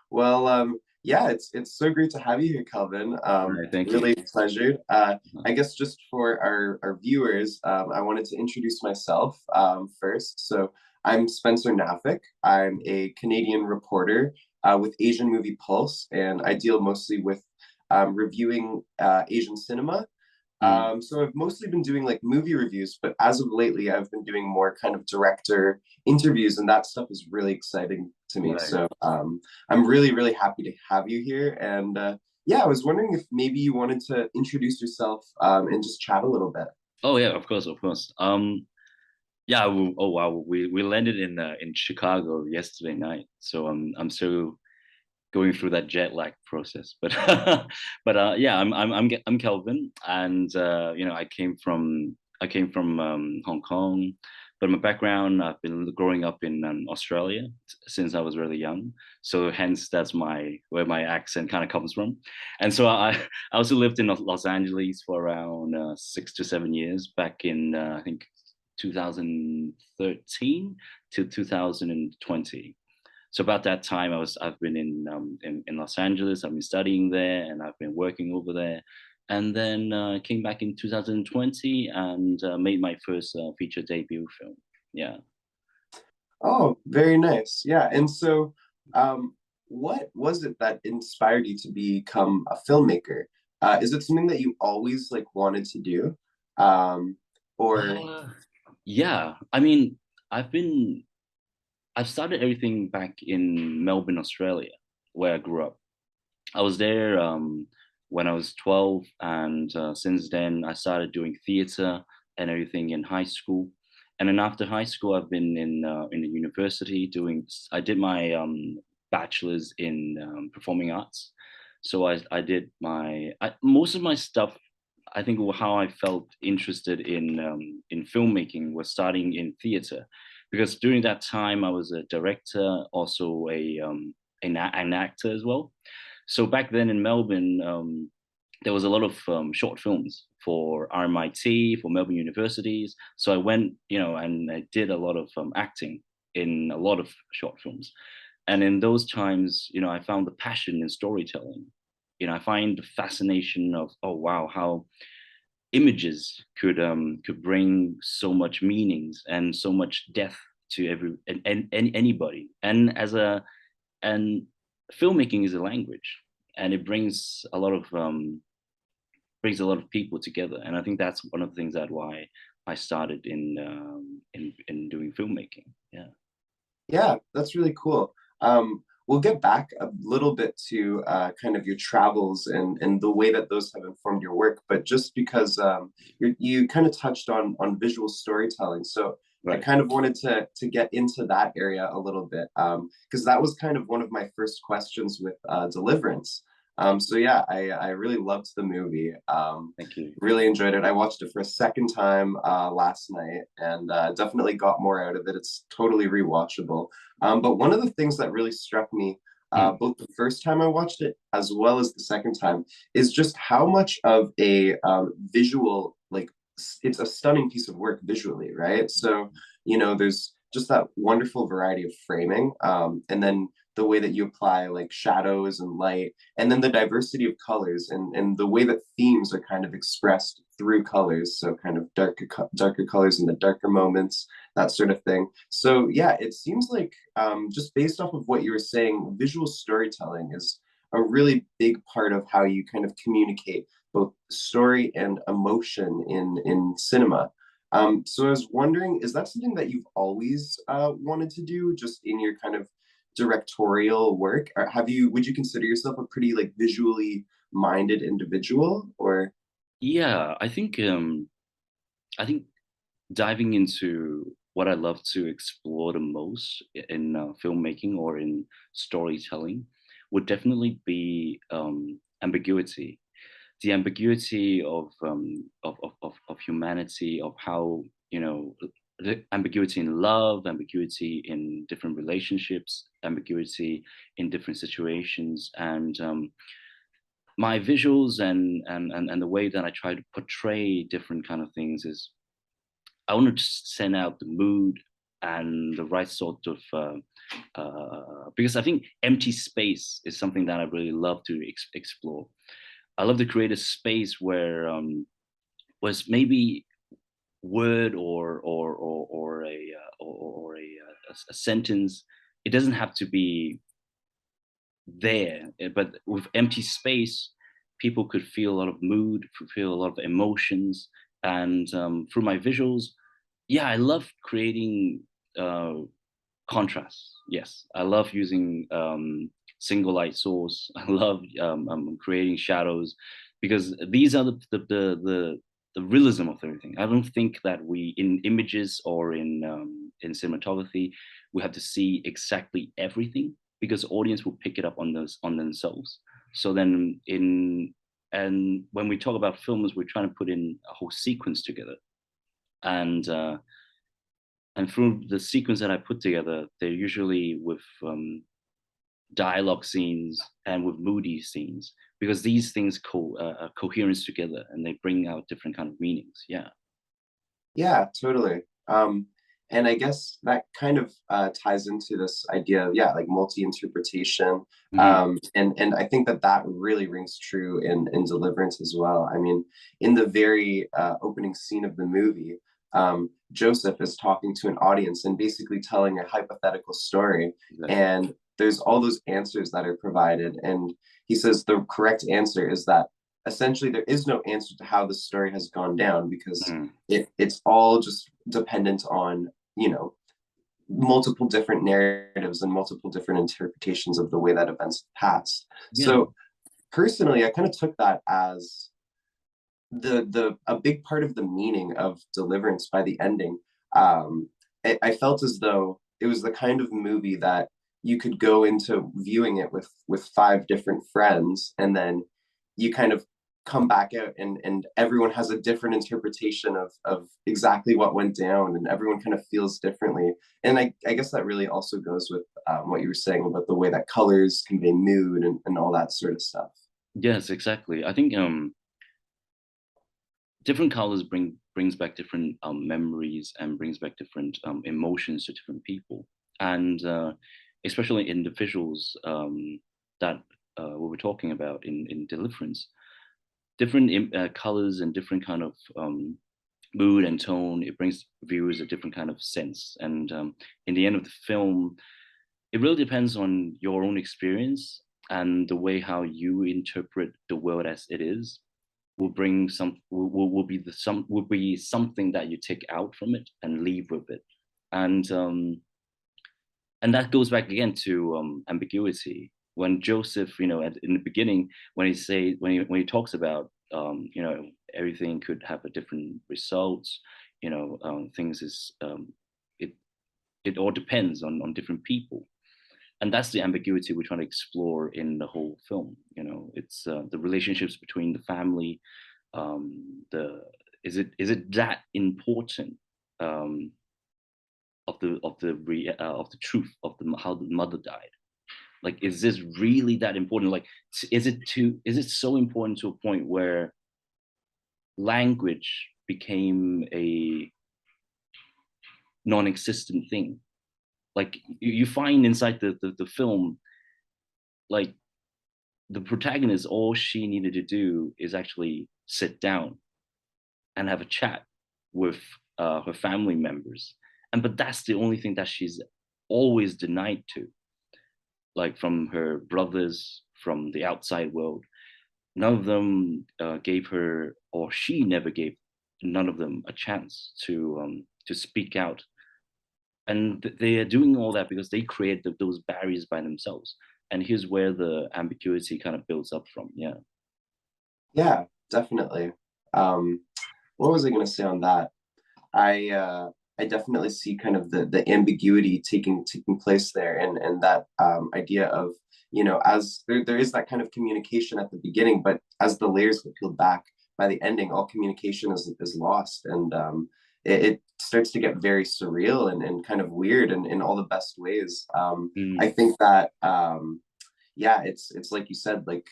Well, yeah, it's so great to have you here, Kelvin. Right, thank you. Really pleasured. I guess just for our viewers, I wanted to introduce myself first. So I'm Spencer Nafekh. I'm a Canadian reporter with Asian Movie Pulse, and I deal mostly with reviewing Asian cinema. Mm, So I've mostly been doing like movie reviews, but as of lately, I've been doing more kind of director interviews, and that stuff is really exciting to me. right. So I'm really, really happy to have you here. And yeah, I was wondering if maybe you wanted to introduce yourself and just chat a little bit. Oh yeah, of course, of course. Yeah. Oh wow, we landed in Chicago yesterday night, so I'm still going through that jet lag process. But but yeah, I'm Kelvin, and I came from Hong Kong, but my background, I've been growing up in Australia since I was really young, so hence that's my where my accent kind of comes from. And so I also lived in Los Angeles for around 6 to 7 years back in I think 2013 to 2020. So about that time, I've been in Los Angeles. I've been studying there, and I've been working over there. And then came back in 2020 and made my first feature debut film. Yeah. Oh, very nice. Yeah. And so, what was it that inspired you to become a filmmaker? Is it something that you always like wanted to do? Um, or Uh, yeah. I mean, I've been I've started everything back in Melbourne, Australia, where I grew up. I was there when I was 12, and since then I started doing theater and everything in high school. And then after high school, I've been in the university doing. I did my bachelor's in performing arts. So I did most of my stuff. I think how I felt interested in filmmaking was starting in theater, because during that time I was a director, also an actor as well. So back then in Melbourne, there was a lot of short films for RMIT, for Melbourne universities. So I went, and I did a lot of acting in a lot of short films. And in those times, I found the passion in storytelling. I find the fascination of, oh wow, how images could bring so much meanings and so much depth to and anybody. And filmmaking is a language, and it brings a lot of people together. And I think that's one of the things that why I started in doing filmmaking. Yeah. yeah, that's really cool. We'll get back a little bit to kind of your travels and the way that those have informed your work, but just because you kind of touched on visual storytelling, so I Right. kind of wanted to get into that area a little bit because that was kind of one of my first questions with Deliverance. So yeah, I really loved the movie. Thank you. Really enjoyed it. I watched it for a second time last night and definitely got more out of it. It's totally rewatchable. But one of the things that really struck me, Mm, both the first time I watched it as well as the second time, is just how much of a visual, like, it's a stunning piece of work visually, right? So, there's just that wonderful variety of framing. And then the way that you apply like shadows and light, and then the diversity of colors and the way that themes are kind of expressed through colors. So, kind of darker colors in the darker moments, that sort of thing. So yeah, it seems like just based off of what you were saying, visual storytelling is a really big part of how you kind of communicate both story and emotion in cinema. So I was wondering, is that something that you've always wanted to do, just in your kind of directorial work? Or would you consider yourself a pretty like visually minded individual, or? yeah, I think diving into what I love to explore the most in filmmaking or in storytelling would definitely be ambiguity. The ambiguity of humanity, of how, the ambiguity in love, ambiguity in different relationships, ambiguity in different situations. And my visuals and the way that I try to portray different kind of things is I want to send out the mood and the right sort of because I think empty space is something that I really love to explore. I love to create a space where was maybe word or a sentence. It doesn't have to be there, but with empty space, people could feel a lot of mood, could feel a lot of emotions, and through my visuals, yeah, I love creating uh, contrasts. Yes, I love using single light source. I love creating shadows because these are the realism of everything. I don't think that we in images or in cinematography we have to see exactly everything because audience will pick it up on those on themselves. So then in and when we talk about films, we're trying to put in a whole sequence together, and uh, and through the sequence that I put together, they're usually with dialogue scenes and with moody scenes because these things coherence together and they bring out different kind of meanings. Yeah. Yeah, totally. And I guess that kind of ties into this idea of, yeah, like multi-interpretation. Hmm. And I think that that really rings true in Deliverance as well. I mean, in the very opening scene of the movie, Joseph is talking to an audience and basically telling a hypothetical story. Exactly. And there's all those answers that are provided. And he says the correct answer is that essentially there is no answer to how the story has gone down because Mm. it's all just dependent on, you know, multiple different narratives and multiple different interpretations of the way that events pass. Yeah. So personally, I kind of took that as the a big part of the meaning of Deliverance by the ending. I felt as though it was the kind of movie that you could go into viewing it with five different friends, and then you kind of come back out, and everyone has a different interpretation of exactly what went down, and everyone kind of feels differently. And I guess that really also goes with what you were saying about the way that colors convey mood and all that sort of stuff. Yes, exactly. I think different colors brings back different memories and brings back different emotions to different people, and especially individuals that we were talking about in Deliverance, different colors and different kind of mood and tone. It brings viewers a different kind of sense, and in the end of the film, it really depends on your own experience and the way how you interpret the world as it is will bring some will be the some will be something that you take out from it and leave with it, and that goes back again to ambiguity. When Joseph, in the beginning, when he talks about everything could have a different results, things is it it all depends on different people, and that's the ambiguity we're trying to explore in the whole film. It's the relationships between the family, the is it that important um, of the truth of the how the mother died? Like, is this really that important? Like, is it so important to a point where language became a non-existent thing? Like, you find inside the film, like the protagonist, all she needed to do is actually sit down and have a chat with her family members, and but that's the only thing that she's always denied to, like from her brothers, from the outside world. None of them gave her, or she never gave none of them a chance to speak out, and they are doing all that because they create those barriers by themselves. And here's where the ambiguity kind of builds up from. Yeah. Yeah, definitely. Um, what was I going to say on that? I uh, I definitely see kind of the ambiguity taking place there, and that idea of, as there is that kind of communication at the beginning, but as the layers get peeled back by the ending, all communication is lost, and it starts to get very surreal and kind of weird in all the best ways. I Mm. think that yeah, it's like you said, like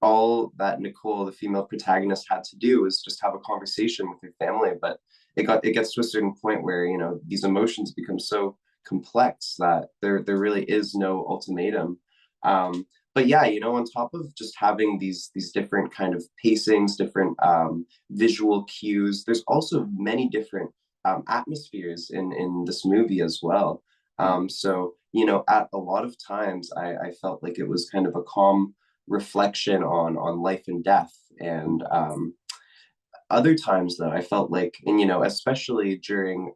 all that Nicole, the female protagonist, had to do was just have a conversation with her family. But it gets to a certain point where, you know, these emotions become so complex that there really is no ultimatum. But yeah, you know, on top of just having these different kind of pacings, different visual cues, there's also many different atmospheres in this movie as well. Mm. So, you know, at a lot of times I felt like it was kind of a calm reflection on life and death. And other times though, I felt like, and you know, especially during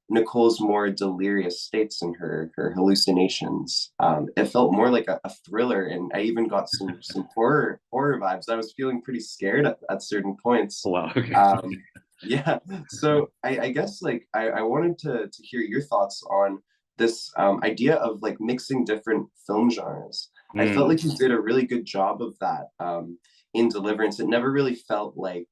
Nicole's more delirious states and her hallucinations, it felt more like a thriller, and I even got some horror vibes. I was feeling pretty scared at certain Oh, points. wow. Okay. Yeah, so I guess like I wanted to hear your thoughts on this idea of like mixing different film genres. I felt Mm. like you did a really good job of that in Deliverance. It never really felt like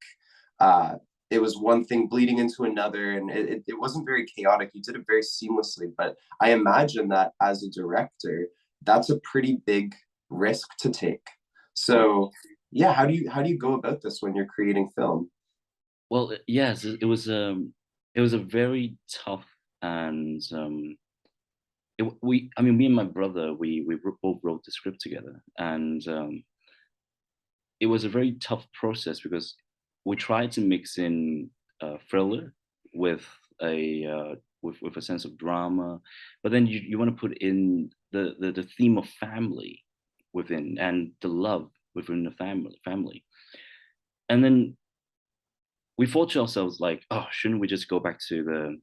uh, it was one thing bleeding into another, and it wasn't very chaotic. You did it very seamlessly, but I imagine that as a director, that's a pretty big risk to take. Oh, So yeah, how do you go about this when you're creating film? well, yes, it was a very tough and I mean, me and my brother, both wrote the script together, and it was a very tough process because we tried to mix in thriller with with a sense of drama, but then you want to put in the theme of family within and the love within the family, and then we thought to ourselves like, oh, shouldn't we just go back to the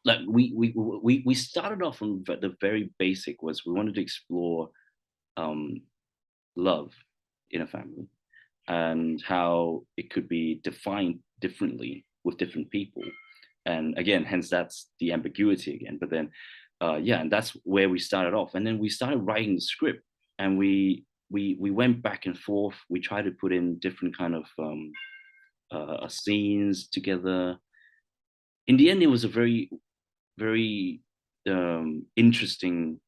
like we started off from the very basic was we wanted to explore um love in a family and how it could be defined differently with different people. And again, hence that's the ambiguity again. But then, yeah, and that's where we started off. And then we started writing the script, and we went back and forth. We tried to put in different kind of scenes together. In the end, it was a very interesting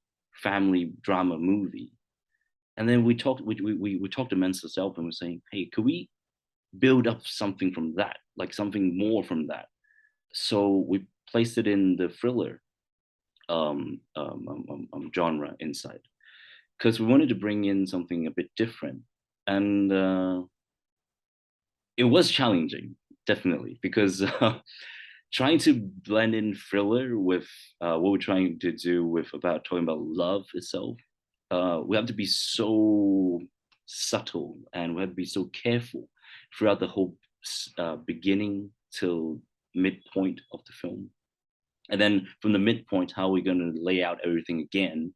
family drama movie. And then we talked to men's self and we're saying, hey, could we build up something from that, like something more from that? So we placed it in the thriller genre inside because we wanted to bring in something a bit different. And it was challenging, definitely, because trying to blend in thriller with what we're trying to do with about talking about love itself, we have to be so subtle and we have to be so careful throughout the whole beginning till midpoint of the film. And then from the midpoint, how we're going to lay out everything again,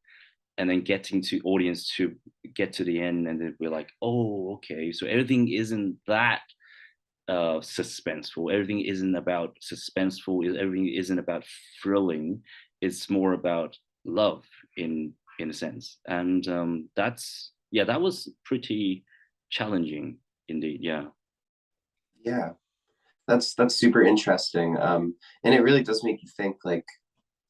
and then getting to audience to get to the end, and then we're like, oh, okay, so everything isn't that suspenseful. Everything isn't about suspenseful. Everything isn't about thrilling. It's more about love in a sense. And that's yeah, that was pretty challenging indeed. Yeah. Yeah, that's super interesting. And it really does make you think like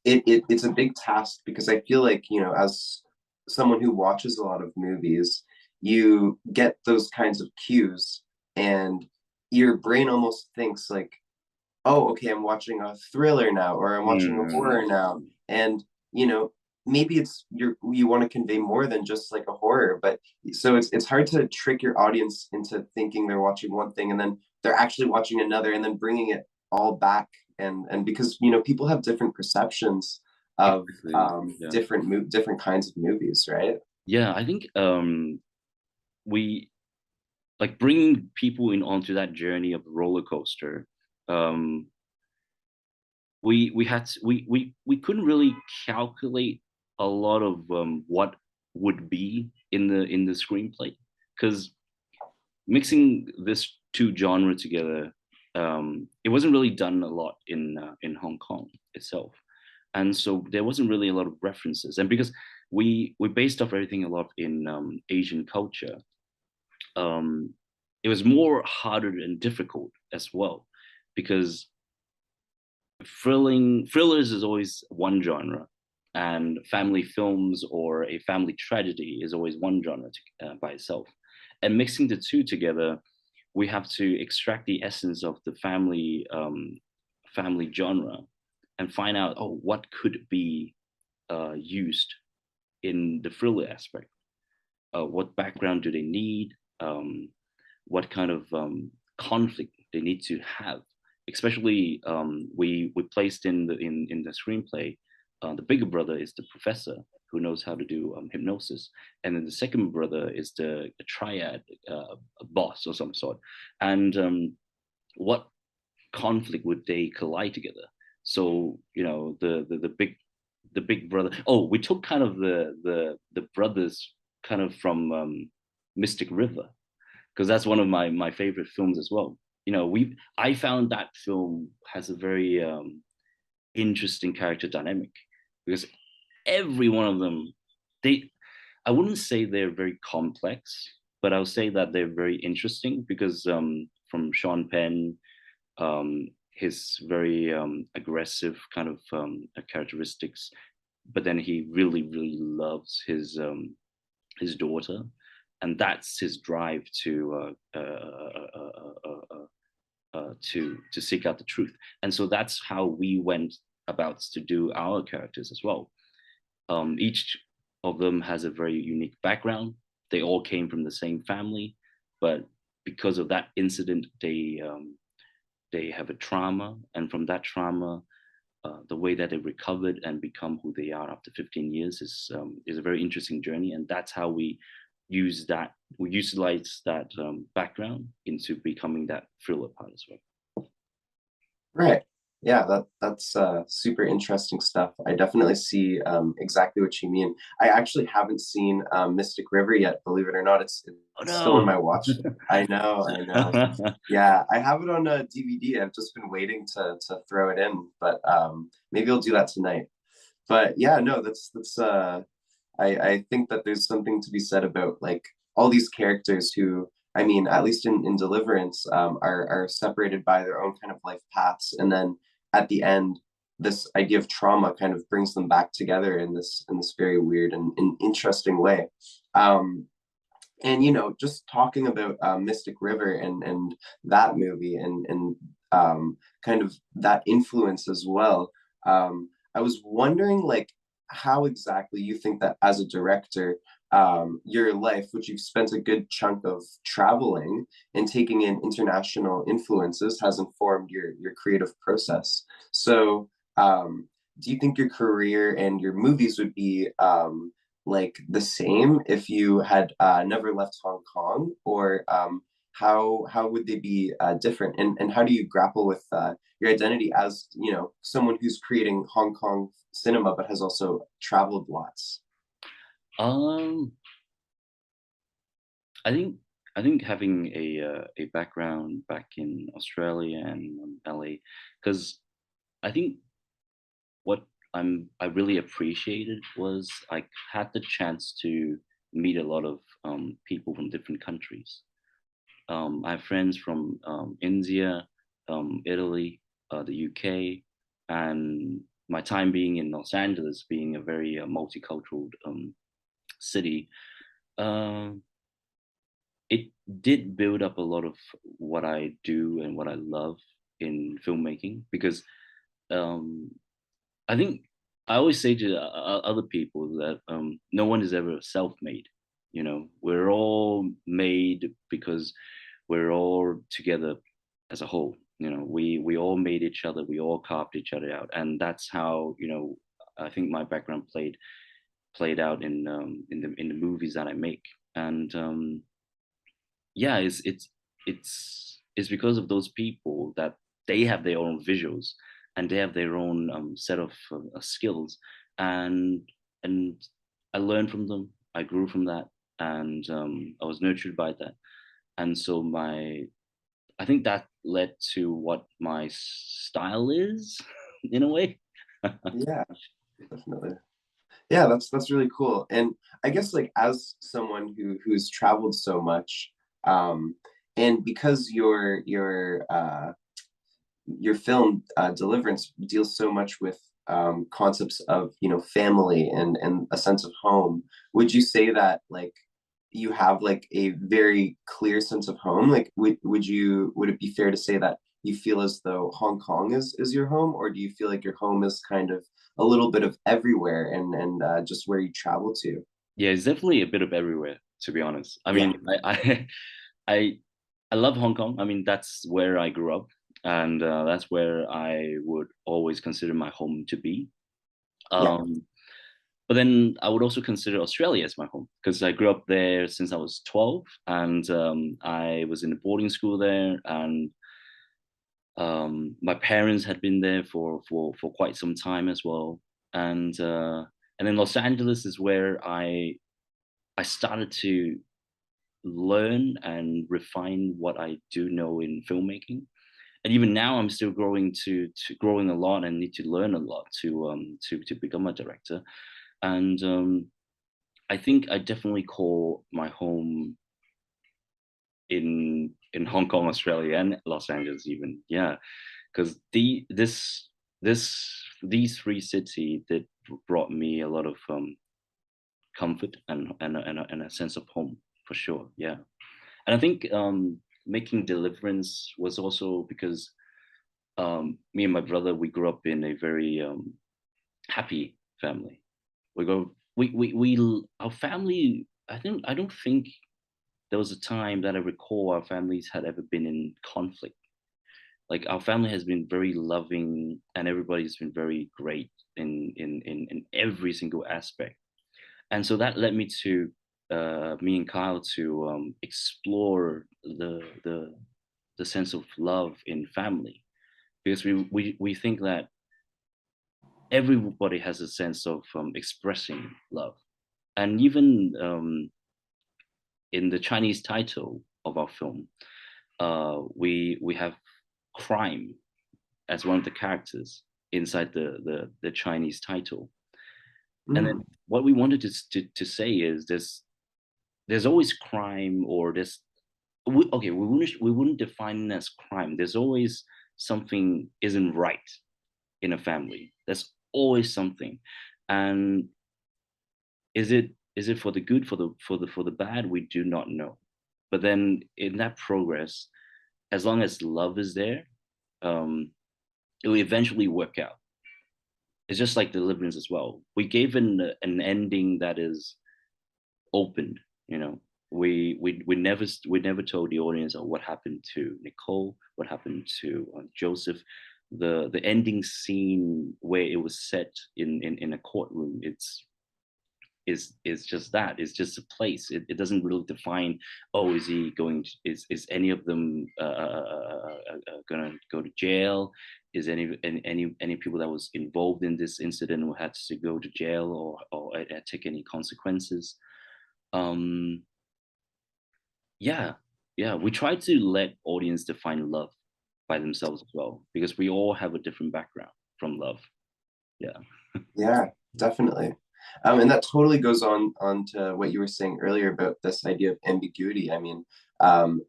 it's a big task because I feel like, you know, as someone who watches a lot of movies, you get those kinds of cues and your brain almost thinks like, oh, okay, I'm watching a thriller now, or I'm watching a horror now. Mm. And, you know, maybe you want to convey more than just like a horror, but so it's hard to trick your audience into thinking they're watching one thing and then they're actually watching another and then bringing it all back. And because, you know, people have different perceptions of Exactly. Yeah. different kinds of movies, right? Yeah, I think we like bringing people in onto that journey of roller coaster. Um, we had to, we couldn't really calculate a lot of what would be in the screenplay because mixing this two genre together, it wasn't really done a lot in Hong Kong itself, and so there wasn't really a lot of references. And because we based off everything a lot in Asian culture, um, it was more harder and difficult as well because thrillers is always one genre, and family films or a family tragedy is always one genre by itself. And mixing the two together, we have to extract the essence of the family family genre and find out, oh, what could be used in the thriller aspect. What background do they need? What kind of conflict they need to have? Especially, we placed in the screenplay, the bigger brother is the professor who knows how to do hypnosis, and then the second brother is the triad boss or some sort. And what conflict would they collide together? So the big brother. Oh, we took kind of the brothers kind of from Mystic River, because that's one of my favorite films as well. We I found that film has a very interesting character dynamic, because every one of them, they I wouldn't say they're very complex, but I'll say that they're very interesting because from Sean Penn, his very aggressive kind of characteristics, but then he really really loves his daughter, and that's his drive to seek out the truth. And so that's how we went about to do our characters as well. Each of them has a very unique background. They all came from the same family, but because of that incident, they have a trauma, and from that trauma, the way that they recovered and become who they are after 15 years is a very interesting journey, and that's how we utilize that background into becoming that thriller part as well. Right. Yeah, that's super interesting stuff. I definitely see exactly what you mean. I actually haven't seen Mystic River yet, believe it or not. Oh It's still on no. my watch list. I know, I know. Yeah, I have it on a DVD. I've just been waiting to throw it in, but maybe I'll do that tonight. But yeah, no, that's I think that there's something to be said about like all these characters who, I mean, at least in Deliverance, are separated by their own kind of life paths, and then at the end, this idea of trauma kind of brings them back together in this very weird and interesting way. Um, and just talking about Mystic River and that movie and kind of that influence as well. I was wondering like how exactly you think that as a director, your life, which you've spent a good chunk of traveling and taking in international influences, has informed your creative process. So do you think your career and your movies would be like the same if you had never left Hong Kong, or how would they be different? And how do you grapple with your identity as someone who's creating Hong Kong cinema but has also traveled lots? um I think I think having a background back in Australia and LA, because I think what I really appreciated was I had the chance to meet a lot of people from different countries. I have friends from India, Italy, the UK, and my time being in Los Angeles, being a very multicultural city, uh, it did build up a lot of what I do and what I love in filmmaking, because um, I think I always say to other people that no one is ever self-made. We're all made because we're all together as a whole. We all made each other. We all carved each other out, and that's how I think my background played out in the movies that I make. And yeah, it's because of those people that they have their own visuals and they have their own set of skills, and and I learned from them. I grew from that, and I was nurtured by that, and so my I think that led to what my style is in a way. Yeah, definitely. Yeah, that's really cool. And I guess like as someone who's traveled so much, and because your film Deliverance deals so much with concepts of family and a sense of home, would you say that like you have like a very clear sense of home? Like would it be fair to say that you feel as though Hong Kong is your home, or do you feel like your home is kind of a little bit of everywhere and just where you travel to? Yeah, it's definitely a bit of everywhere, to be honest. I Yeah, mean, I I love Hong Kong. I mean, that's where I grew up, and that's where I would always consider my home to be. yeah. Um, but then I would also consider Australia as my home because I grew up there since I was 12, and I was in a boarding school there, and my parents had been there for quite some time as well, and then Los Angeles is where I started to learn and refine what I do know in filmmaking. And even now, I'm still growing to growing a lot and need to learn a lot to become a director. And I think I definitely call my home in Hong Kong, Australia, and Los Angeles even. Yeah, because this these three cities that brought me a lot of comfort and a sense of home for sure. Yeah, and I think making Deliverance was also because me and my brother we grew up in a very happy family. We our family. I don't think there was a time that I recall our families had ever been in conflict. Like our family has been very loving, and everybody's been very great in every single aspect. And so that led me to me and Kyle to explore the sense of love in family because we think that everybody has a sense of expressing love, and even in the Chinese title of our film, we have crime as one of the characters inside the Chinese title, and then Mm, what we wanted to say is there's always crime or there's okay we wouldn't define it as crime. There's always something isn't right in a family. There's always something, and is it for the good for the bad? We do not know. But then in that progress, as long as love is there, um, it will eventually work out. It's just like Deliverance as well. We gave an ending that is opened. You know, we never told the audience what happened to Nicole, what happened to Joseph. The ending scene where it was set in a courtroom. Is just that. It's just a place. It doesn't really define. Oh, is he going? Is any of them gonna go to jail? Is any people that was involved in this incident who had to go to jail or take any consequences? Um, yeah, yeah. We try to let audience define love by themselves as well because we all have a different background from love. Yeah. yeah, definitely. And that totally goes on to what you were saying earlier about this idea of ambiguity. I mean, um,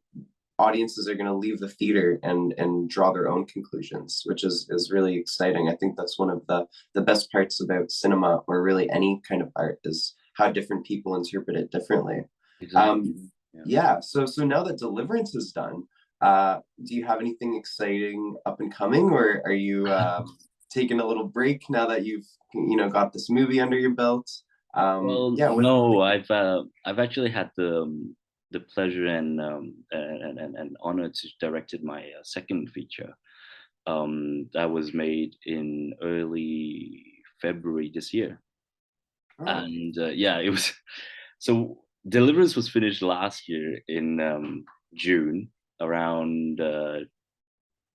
audiences are going to leave the theater and draw their own conclusions, which is really exciting. I think that's one of the best parts about cinema or really any kind of art is how different people interpret it differently. Exactly. Um, Yeah. yeah, so now that Deliverance is done, do you have anything exciting up and coming, or are you taking a little break now that you've got this movie under your belt? Well, Yeah, what? no, I've actually had the pleasure and honor to directed my second feature. That was made in early February this year, Oh, and yeah, it was so. Deliverance was finished last year in June, around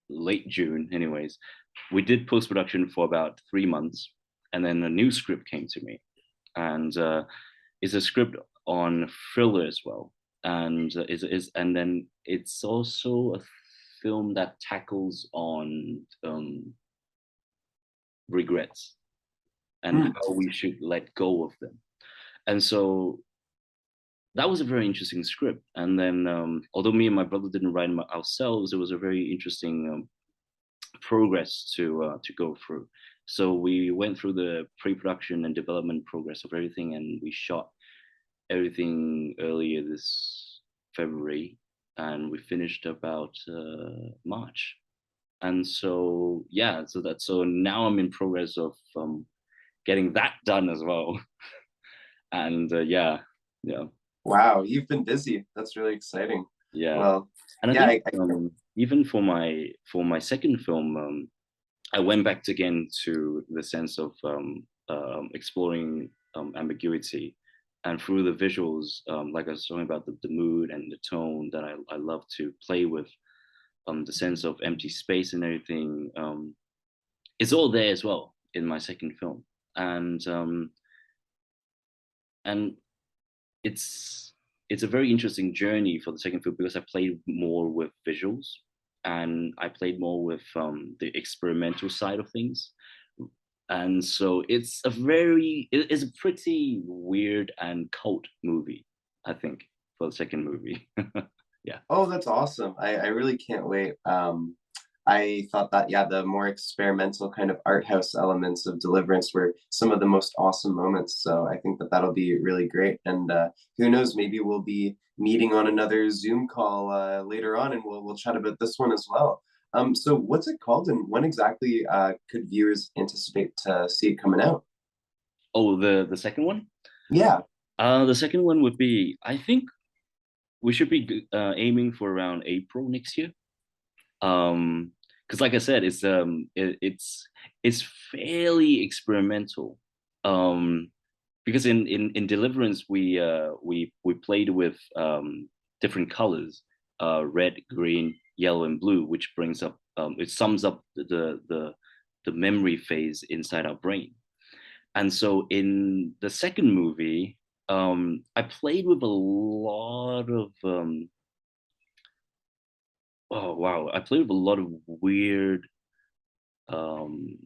late June, anyways. We did post production for about 3 months, and then a new script came to me, and it's a script on thriller as well, and and then it's also a film that tackles on regrets and mm, how we should let go of them. And so that was a very interesting script. And then, although me and my brother didn't write it ourselves, it was a very interesting progress to go through. So we went through the pre-production and development progress of everything, and we shot everything earlier this February, and we finished about March. And so yeah, so now I'm in progress of getting that done as well. And yeah, yeah, Wow, you've been busy. That's really exciting. yeah. Well, And I yeah, think I even for my second film, I went back again to the sense of exploring ambiguity, and through the visuals, like I was talking about the mood and the tone that I love to play with, the sense of empty space and everything. It's all there as well in my second film, and and it's it's a very interesting journey for the second film because I played more with visuals and I played more with the experimental side of things. And so it's a pretty weird and cult movie, I think, for the second movie. Yeah. Oh, that's awesome. I really can't wait. I thought that, yeah, the more experimental kind of art house elements of Deliverance were some of the most awesome moments. So I think that that'll be really great. And who knows, maybe we'll be meeting on another Zoom call later on, and we'll chat about this one as well. So what's it called, and when exactly could viewers anticipate to see it coming out? Oh, the second one. Yeah. The second one would be, I think we should be aiming for around April next year. Because like I said, it's fairly experimental. Um, because in Deliverance we played with different colors, red, green, yellow, and blue, which brings up it sums up the memory phase inside our brain. And so in the second movie, I played with a lot of oh wow, I played with a lot of um,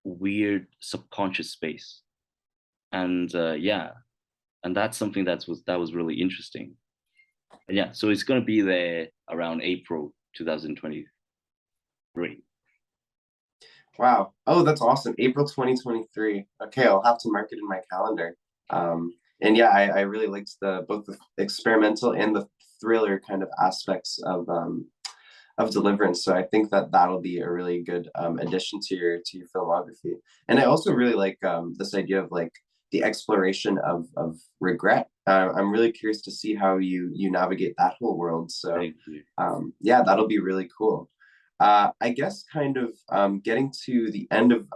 weird subconscious space, and yeah, and that's something that was really interesting. And yeah, so it's gonna be there around April 2023. Wow. Oh, that's awesome. April 2023. Okay, I'll have to mark it in my calendar. And yeah, I really liked the both the experimental and the thriller kind of aspects of Deliverance. So I think that that'll be a really good addition to your filmography. And I also really like this idea of like the exploration of regret. I'm really curious to see how you navigate that whole world. So Thank you. yeah, that'll be really cool. I guess kind of getting to the end of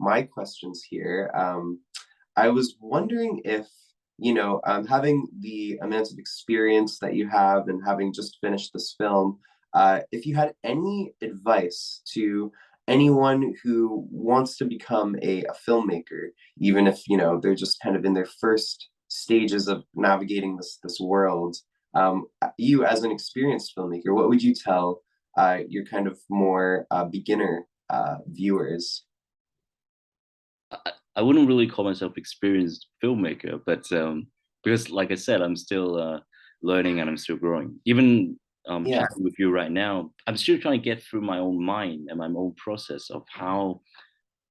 my questions here, I was wondering if, having the amount of experience that you have and having just finished this film, if you had any advice to anyone who wants to become a filmmaker, even if, they're just kind of in their first stages of navigating this world, you as an experienced filmmaker, what would you tell your kind of more beginner viewers? I wouldn't really call myself experienced filmmaker, but because like I said, I'm still learning and I'm still growing. Even Yeah. chatting with you right now, I'm still trying to get through my own mind and my own process of how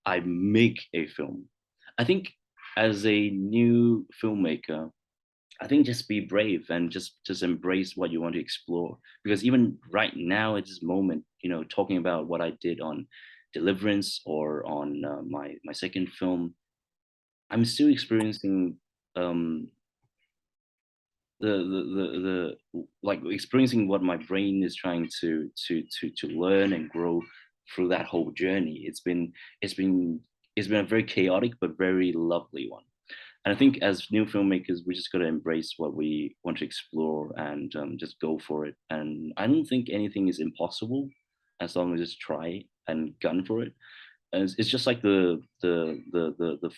I make a film. I think as a new filmmaker, I think just be brave and just embrace what you want to explore. Because even right now at this moment, talking about what I did on Deliverance or on my second film, I'm still experiencing um, like experiencing what my brain is trying to learn and grow through that whole journey. It's been it's been a very chaotic but very lovely one. And I think as new filmmakers, we just got to embrace what we want to explore and just go for it. And I don't think anything is impossible as long as you just try and gun for it. And it's just like the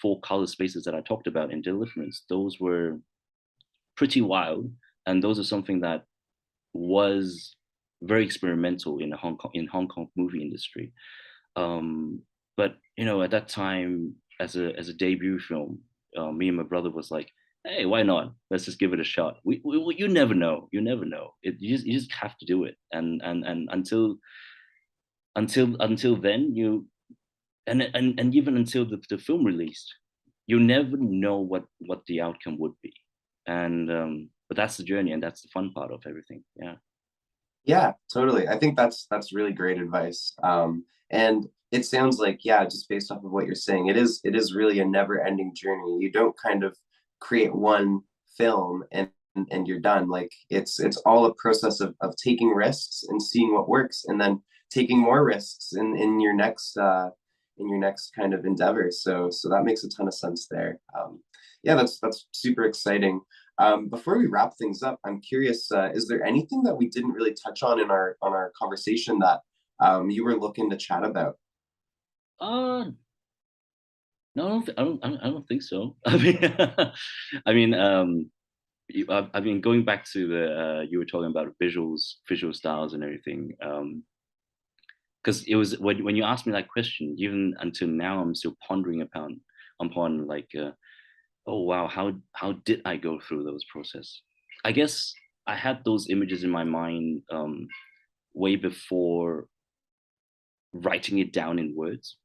four color spaces that I talked about in Deliverance. Those were pretty wild, and those are something that was very experimental in the Hong Kong movie industry. Um, but at that time, as a debut film, me and my brother was like, "Hey, why not? Let's just give it a shot." You never know. You never know. You just have to do it. And until then, and even until the film released, you never know what the outcome would be. And but that's the journey, and that's the fun part of everything. Yeah. Yeah, totally. I think that's really great advice. And it sounds like, yeah, just based off of what you're saying, it is really a never-ending journey. You don't kind of create one film and you're done. Like it's all a process of taking risks and seeing what works, and then taking more risks in your next kind of endeavor. So that makes a ton of sense there. Yeah, that's super exciting. Before we wrap things up, I'm curious, is there anything that we didn't really touch on our conversation that you were looking to chat about? Uh, no, I don't think so. I mean, I mean, I mean, going back to the you were talking about visual styles and everything. Because it was when you asked me that question, even until now, I'm still pondering upon like, oh wow, how did I go through those process? I guess I had those images in my mind way before writing it down in words.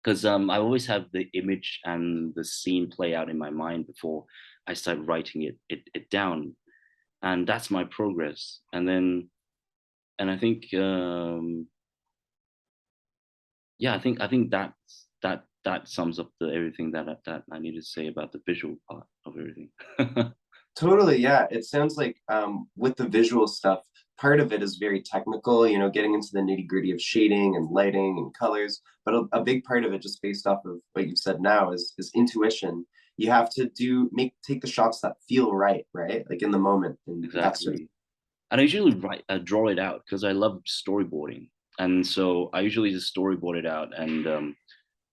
Because I always have the image and the scene play out in my mind before I start writing it down, and that's my progress. And I think yeah, I think that sums up the everything that I need to say about the visual part of everything. Totally, yeah. It sounds like with the visual stuff, part of it is very technical, getting into the nitty-gritty of shading and lighting and colors. But a big part of it, just based off of what you've said now, is intuition. You have to take the shots that feel right, right? Like in the moment, and that's sort of. Exactly. And I usually draw it out because I love storyboarding, and so I usually just storyboard it out, and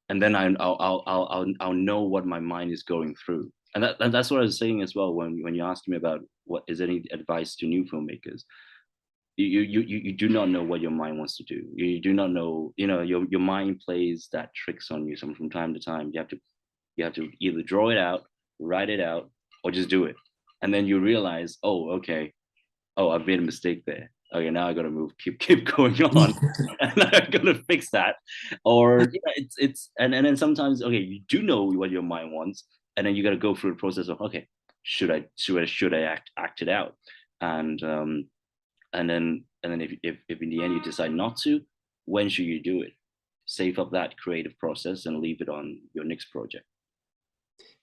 then I'll know what my mind is going through, and that's what I was saying as well when you asked me about what is any advice to new filmmakers. You do not know what your mind wants to do. You do not know, your mind plays that tricks on you. From time to time, you have to either draw it out, write it out, or just do it, and then you realize, oh, okay, oh, I've made a mistake there. Okay, now I got to move, keep going on, and I got to fix that. Or yeah, it's and then sometimes, okay, you do know what your mind wants, and then you got to go through the process of, okay, should I act it out, and and then if in the end you decide not to, when should you do it? Save up that creative process and leave it on your next project.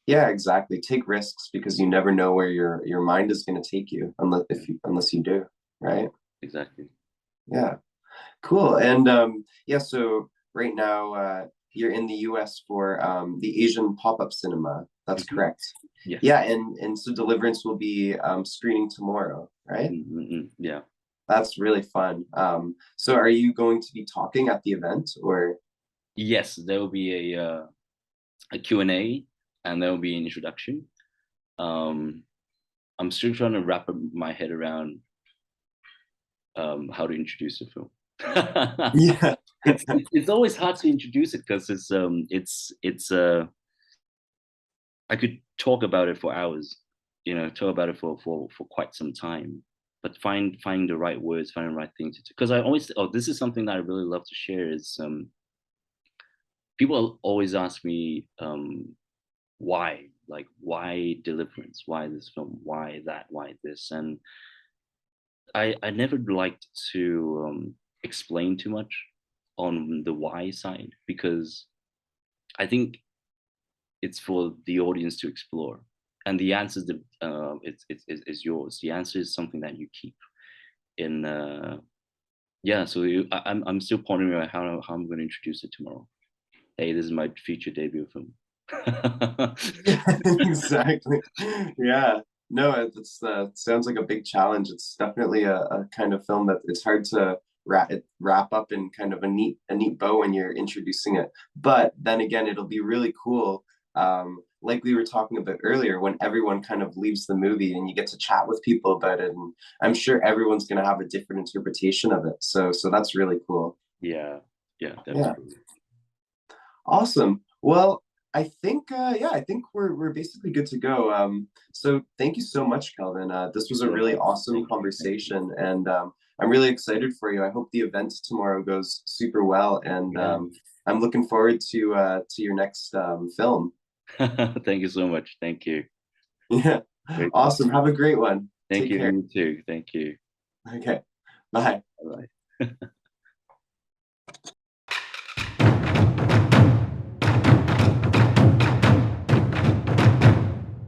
Yeah, exactly. Take risks because you never know where your mind is going to take you Yeah, unless you do, right? exactly. Yeah. Cool. And yeah, so right now you're in the US for the Asian pop-up cinema. That's Mhm. correct. Yes. Yeah, and so Deliverance will be screening tomorrow, right? Yeah. That's really fun. So are you going to be talking at the event or? Yes, there will be a Q&A, and there will be an introduction. Um, I'm still trying to wrap my head around how to introduce the film. Yeah. It's always hard to introduce it because it's I could talk about it for hours, talk about it for quite some time, but find the right words, find the right thing to do. Because I always, oh, this is something that I really love to share is people always ask me why, like why Deliverance, why this film, why that, why this, and I never liked to explain too much on the why side because I think it's for the audience to explore, and the answer is is yours. The answer is something that you keep in. Yeah, so I'm still pondering about how I'm going to introduce it tomorrow. Hey, this is my feature debut film. Yeah, exactly. Yeah. No, it's sounds like a big challenge. It's definitely a kind of film that it's hard to wrap up in kind of a neat bow when you're introducing it. But then again, it'll be really cool. Like we were talking about earlier, when everyone kind of leaves the movie and you get to chat with people about it, and I'm sure everyone's going to have a different interpretation of it. So that's really cool. Yeah, yeah, Yeah. definitely. Awesome. Well, I think we're basically good to go. So thank you so much, Kelvin. This Thank was you a so really much. awesome Thank you. conversation, and I'm really excited for you. I hope the event tomorrow goes super well, and Yeah. I'm looking forward to your next film. Thank you so much. Thank you. Yeah, Great talk. awesome. Have a great one. Thank Take you. care. You too. Thank you. Okay. Bye. Bye.